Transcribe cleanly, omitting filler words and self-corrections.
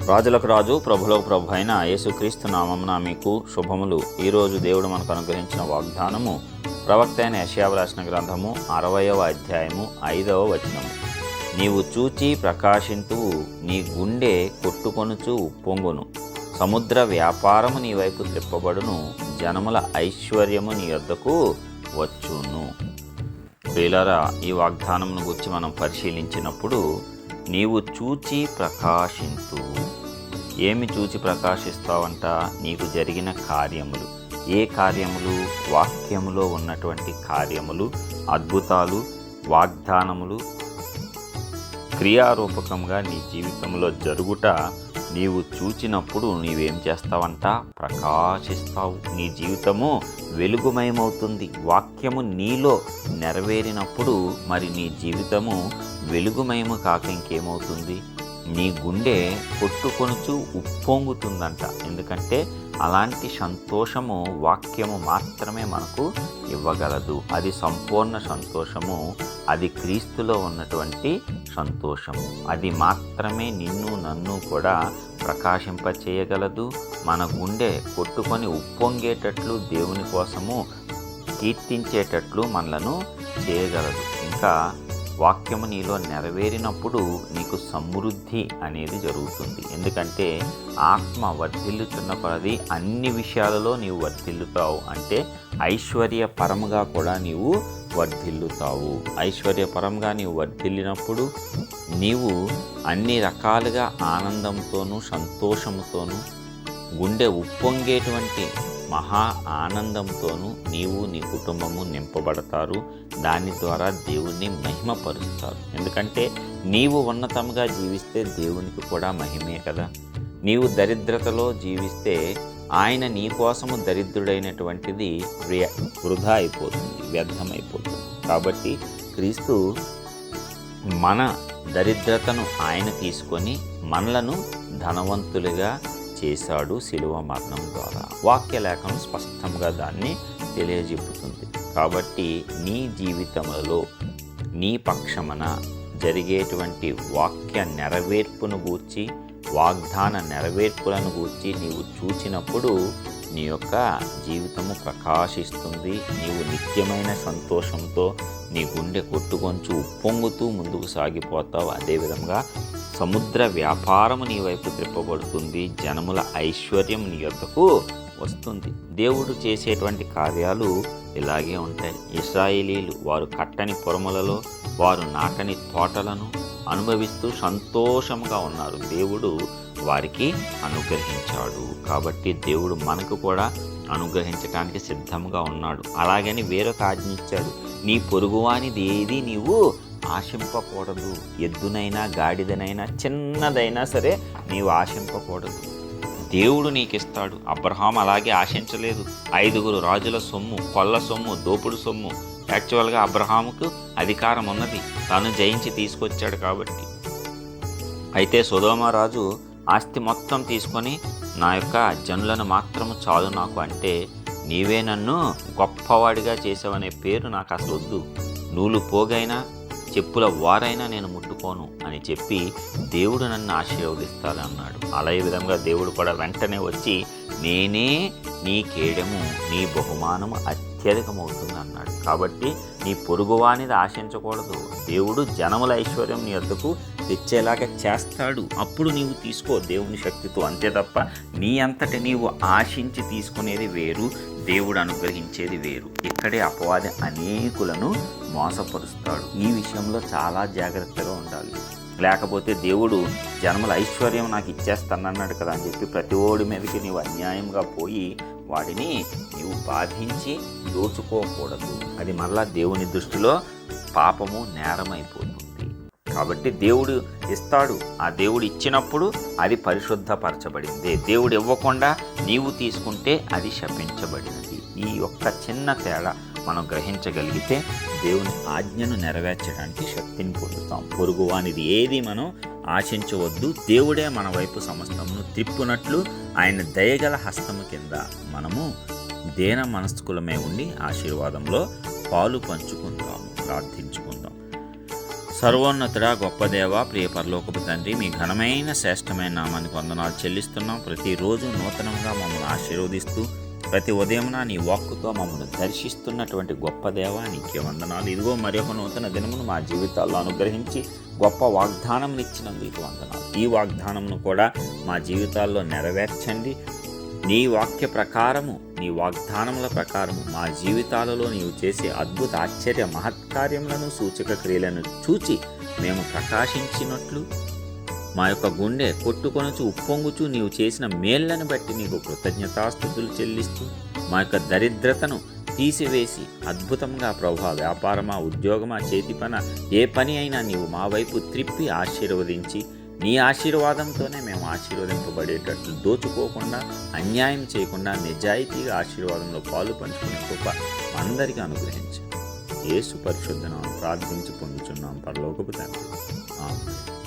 రాజులకు రాజు ప్రభులకు ప్రభు అయిన యేసుక్రీస్తు నామమున మీకు శుభములు. ఈరోజు దేవుడు మనకు అనుగ్రహించిన వాగ్దానము ప్రవక్త అయిన యెషయా రాసిన గ్రంథము 60వ అధ్యాయము 5వ వచనము. నీవు చూచి ప్రకాశింతువు, నీ గుండె కొట్టుకొనుచు ఉప్పొంగును, సముద్ర వ్యాపారము నీ వైపు త్రిప్పబడును, జనముల ఐశ్వర్యము నీ యొద్దకు వచ్చును. ప్రియులారా, ఈ వాగ్దానమును గురించి మనం పరిశీలించినప్పుడు నీవు చూచి ప్రకాశింతు. ఏమి చూచి ప్రకాశిస్తావంట? నీకు జరిగిన కార్యములు. ఏ కార్యములు? వాక్యములో ఉన్నటువంటి కార్యములు, అద్భుతాలు, వాగ్దానములు క్రియారూపకంగా నీ జీవితంలో జరుగుట నీవు చూచినప్పుడు నీవేం చేస్తావంట? ప్రకాశిస్తావు. నీ జీవితము వెలుగుమయమవుతుంది. వాక్యము నీలో నెరవేరినప్పుడు మరి నీ జీవితము వెలుగుమయము కాక ఇంకేమవుతుంది? నీ గుండె కొట్టుకొనుచు ఉప్పొంగుతుందంట. ఎందుకంటే అలాంటి సంతోషము వాక్యము మాత్రమే మనకు ఇవ్వగలదు. అది సంపూర్ణ సంతోషము. అది క్రీస్తులో ఉన్నటువంటి సంతోషము. అది మాత్రమే నిన్ను నన్ను కూడా ప్రకాశింపచేయగలదు. మన గుండె కొట్టుకొని ఉప్పొంగేటట్లు, దేవుని కోసము కీర్తించేటట్లు మనలను చేయగలదు. ఇంకా వాక్యము నీలో నెరవేరినప్పుడు నీకు సమృద్ధి అనేది జరుగుతుంది. ఎందుకంటే ఆత్మ వర్ధిల్లుచున్న కొలది అన్ని విషయాలలో నీవు వర్ధిల్లుతావు. అంటే ఐశ్వర్యపరముగా కూడా నీవు వర్ధిల్లుతావు. ఐశ్వర్యపరంగా నీవు వర్ధిల్లినప్పుడు నీవు అన్ని రకాలుగా ఆనందంతోనూ సంతోషముతోనూ గుండె ఉప్పొంగేటువంటి మహా ఆనందంతోనూ నీవు నీ కుటుంబము నింపబడతారు. దాని ద్వారా దేవుణ్ణి మహిమపరుస్తారు. ఎందుకంటే నీవు ఉన్నతంగా జీవిస్తే దేవునికి కూడా మహిమే కదా. నీవు దరిద్రతలో జీవిస్తే ఆయన నీ కోసము దరిద్రుడైనటువంటిది వృధా అయిపోతుంది, వ్యర్థమైపోతుంది. కాబట్టి క్రీస్తు మన దరిద్రతను ఆయన తీసుకొని మనలను ధనవంతులుగా చేశాడు శిలువ మరణం ద్వారా. వాక్యలేఖనం స్పష్టంగా దాన్ని తెలియజెప్పుతుంది. కాబట్టి నీ జీవితంలో నీ పక్షమున జరిగేటువంటి వాక్య నెరవేర్పును గూర్చి, వాగ్దాన నెరవేర్పులను గూర్చి నీవు చూచినప్పుడు నీ యొక్క జీవితము ప్రకాశిస్తుంది. నీవు నిత్యమైన సంతోషంతో నీ గుండె కొట్టుకొంచు ఉప్పొంగుతూ ముందుకు సాగిపోతావు. అదేవిధంగా సముద్ర వ్యాపారము నీ వైపు త్రిప్పబడుతుంది, జనముల ఐశ్వర్యం నీ యొద్దకు వస్తుంది. దేవుడు చేసేటువంటి కార్యాలు ఇలాగే ఉంటాయి. ఇశ్రాయేలీలు వారు కట్టని పొరములలో, వారు నాటని తోటలను అనుభవిస్తూ సంతోషంగా ఉన్నారు. దేవుడు వారికి అనుగ్రహించాడు. కాబట్టి దేవుడు మనకు కూడా అనుగ్రహించడానికి సిద్ధంగా ఉన్నాడు. అలాగని వేరొక ఆజ్ఞ ఇచ్చాడు, నీ పొరుగువానిది ఏది నీవు ఆశింపకూడదు. ఎద్దునైనా గాడిదనైనా చిన్నదైనా సరే నీవు ఆశింపకూడదు. దేవుడు నీకిస్తాడు. అబ్రహాం అలాగే ఆశించలేదు. 5 రాజుల సొమ్ము, కొల్ల సొమ్ము, దోపుడు సొమ్ము. యాక్చువల్గా అబ్రహాముకు అధికారం ఉన్నది, తాను జయించి తీసుకొచ్చాడు కాబట్టి. అయితే సొదొమ రాజు ఆస్తి మొత్తం తీసుకొని నా యొక్క జనులను మాత్రము చాలు నాకు అంటే, నీవే నన్ను గొప్పవాడిగా చేసావనే పేరు నాకు అసలు వద్దు, నూలు పోగైనా చెప్పుల వారైనా నేను ముట్టుకోను అని చెప్పి దేవుడు నన్ను ఆశీర్వదిస్తాడు అన్నాడు. అలాగే విధంగా దేవుడు కూడా వెంటనే వచ్చి, నేనే నీ కేడము, నీ బహుమానము అత్యధికమవుతుంది అన్నాడు. కాబట్టి నీ పొరుగువానిది ఆశించకూడదు. దేవుడు జనముల ఐశ్వర్యం నీ వద్దకు తెచ్చేలాగా చేస్తాడు. అప్పుడు నీవు తీసుకో దేవుని శక్తితో. అంతే తప్ప నీ అంతటి నీవు ఆశించి తీసుకునేది వేరు, దేవుడు అనుగ్రహించేది వేరు. ఇక్కడే అపవాది అనేకులను మోసపరుస్తాడు. ఈ విషయంలో చాలా జాగ్రత్తగా ఉండాలి. లేకపోతే దేవుడు జన్మల ఐశ్వర్యం నాకు ఇచ్చేస్తానన్నాడు కదా అని చెప్పి ప్రతి ఓడి మీదకి నీవు అన్యాయంగా పోయి వాడిని నీవు బాధించి దోచుకోకూడదు. అది మరలా దేవుని దృష్టిలో పాపము, నేరమైపోతుంది. కాబట్టి దేవుడు ఇస్తాడు. ఆ దేవుడు ఇచ్చినప్పుడు అది పరిశుద్ధపరచబడింది. దేవుడు ఇవ్వకుండా నీవు తీసుకుంటే అది శపించబడినది. ఈ ఒక్క చిన్న తేడా మనం గ్రహించగలిగితే దేవుని ఆజ్ఞను నెరవేర్చడానికి శక్తిని పొందుతాం. పొరుగువానిది ఏది మనం ఆశించవద్దు. దేవుడే మన వైపు సమస్తమును తిప్పునట్లు ఆయన దయగల హస్తము కింద మనము దేన మనస్కులమే ఉండి ఆశీర్వాదంలో పాలు పంచుకుందాం. ప్రార్థించుకుందాం. సర్వోన్నతుడా, గొప్ప దేవ, ప్రియ పరలోకపు తండ్రి, మీ ఘనమైన శ్రేష్టమైన నామానికి వందనాలు చెల్లిస్తున్నాం. ప్రతిరోజు నూతనంగా మమ్మల్ని ఆశీర్వదిస్తూ ప్రతి ఉదయమున నీ వాక్కుతో మమ్మల్ని దర్శిస్తున్నటువంటి గొప్ప దేవా, నీకే వందనాలు. ఇదిగో మరొక నూతన దినమును మా జీవితాల్లో అనుగ్రహించి గొప్ప వాగ్దానంనిచ్చినందుకు వందనాలు. ఈ వాగ్దానమును కూడా మా జీవితాల్లో నెరవేర్చండి. నీ వాక్య ప్రకారము, నీ వాగ్దానముల ప్రకారము మా జీవితాలలో నీవు చేసే అద్భుత ఆశ్చర్య మహత్కార్యములను, సూచక క్రియలను చూచి మేము ప్రకాశించినట్లు మా యొక్క గుండె కొట్టుకొనుచు ఉప్పొంగుచు నీవు చేసిన మేళ్లను బట్టి నీకు కృతజ్ఞతాస్తుతులు చెల్లిస్తూ మా యొక్క దరిద్రతను తీసివేసి అద్భుతంగా ప్రభువా, వ్యాపారమా, ఉద్యోగమా, చేతి పన, ఏ పని అయినా నీవు మా వైపు త్రిప్పి ఆశీర్వదించి నీ ఆశీర్వాదంతోనే మేము ఆశీర్వదింపబడేటట్లు దోచుకోకుండా, అన్యాయం చేయకుండా నిజాయితీగా ఆశీర్వాదంలో పాలు పంచుకునే కృప అందరికీ అనుగ్రహించి యేసు పరిశుద్ధ నామమున ప్రార్థించి పొందుచున్నాం పరలోకపు తండ్రి. ఆమేన్.